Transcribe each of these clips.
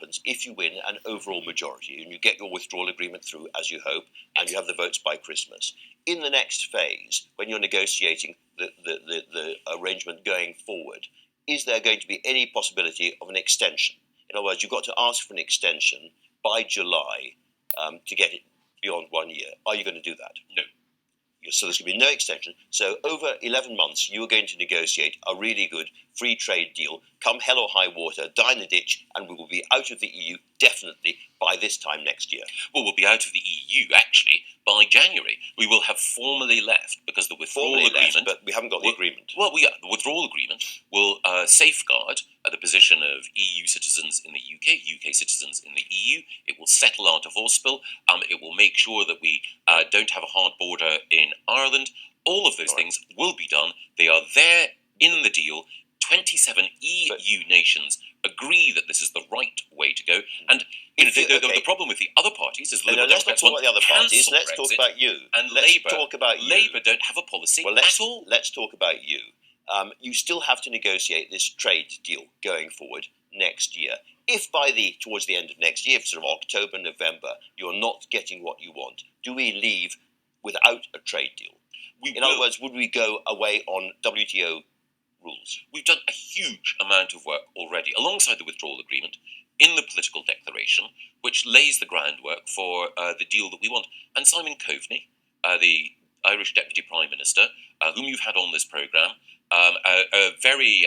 happens if you win an overall majority and you get your withdrawal agreement through, as you hope, and you have the votes by Christmas. In the next phase, when you're negotiating the arrangement going forward, is there going to be any possibility of an extension? In other words, you've got to ask for an extension by July to get it beyond 1 year. Are you going to do that? No. So there's going to be no extension. So over 11 months, you are going to negotiate a really good free trade deal. Come hell or high water, die in the ditch, and we will be out of the EU definitely by this time next year. Well, we'll be out of the EU, actually, by January. We will have formally left, because the withdrawal agreement... but we haven't got the agreement. Well, the withdrawal agreement will safeguard the position of EU citizens in the UK citizens in the EU. It will settle our divorce bill. It will make sure that we don't have a hard border in Ireland. All of those things will be done. They are there in the deal. 27 EU nations agree that this is the right way to go. And the problem with the other parties is... let's not talk about the other parties. Let's talk about you. And Labour don't have a policy at all. Let's talk about you. You still have to negotiate this trade deal going forward next year. If towards the end of next year, sort of October, November, you're not getting what you want, do we leave without a trade deal? In other words, would we go away on WTO rules? We've done a huge amount of work already, alongside the withdrawal agreement, in the political declaration, which lays the groundwork for the deal that we want. And Simon Coveney, the Irish Deputy Prime Minister, whom you've had on this programme, a very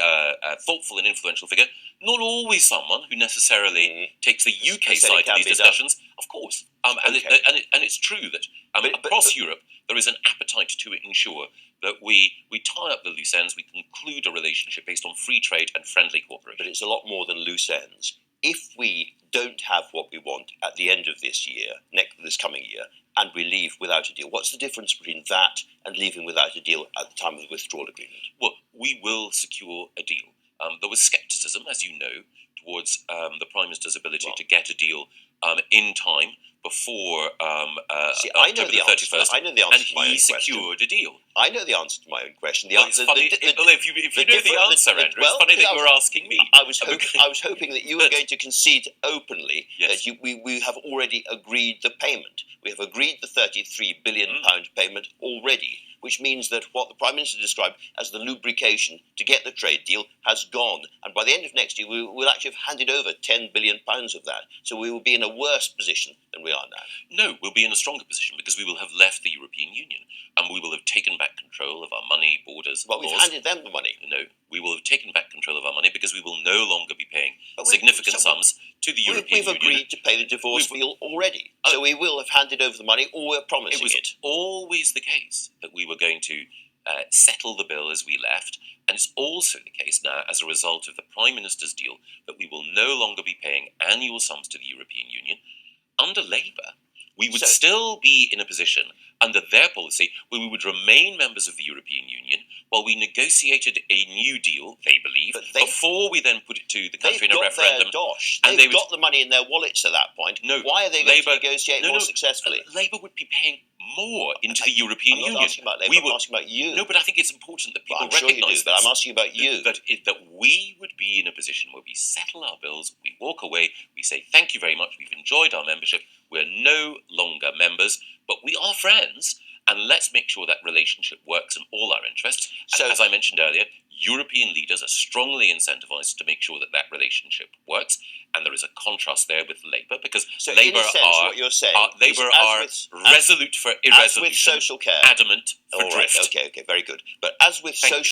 thoughtful and influential figure, not always someone who necessarily takes the UK side of these discussions, of course. And it's true that across Europe there is an appetite to ensure that we tie up the loose ends, we conclude a relationship based on free trade and friendly cooperation. But it's a lot more than loose ends. If we don't have what we want at the end of this coming year, and we leave without a deal, what's the difference between that and leaving without a deal at the time of the withdrawal agreement? Well, we will secure a deal. There was scepticism, as you know, towards the Prime Minister's ability to get a deal in time before October the 31st. I know the answer to my own question. And he secured a deal. I know the answer to my own question. It's funny, if you know the answer, Andrew, it's funny that you were asking me. I was hoping that you were going to concede openly that we have already agreed the payment. We have agreed the £33 billion payment already, which means that what the Prime Minister described as the lubrication to get the trade deal has gone. And by the end of next year, we will actually have handed over £10 billion of that. So we will be in a worse position than we are now. No, we'll be in a stronger position because we will have left the European Union and we will have taken back control of our money, borders, But we've handed them the money. No, we will have taken back control of our money because we will no longer be paying significant sums to the European Union. We've agreed to pay the divorce bill already. So we will have handed over the money, or we're promising it. It was always the case that we were going to settle the bill as we left, and it's also the case now, as a result of the Prime Minister's deal, that we will no longer be paying annual sums to the European Union. Under Labour, we would still be in a position, under their policy, where we would remain members of the European Union while we negotiated a new deal, they believe, before we then put it to the country in a referendum. They've got the money in their wallets at that point. No, why are they going to negotiate more successfully? Labour would be paying more into the European Union. I'm not asking about Labour, I'm asking about you. No, but I think it's important that people recognise recognise this. But I'm asking about you. That we would be in a position where we settle our bills, we walk away, we say thank you very much, we've enjoyed our membership, we're no longer members, but we are friends, and let's make sure that relationship works in all our interests. And as I mentioned earlier, European leaders are strongly incentivised to make sure that that relationship works, and there is a contrast there with Labour, because Labour are resolute for irresolution, as with social care, adamant for drift. Okay, very good. But as with social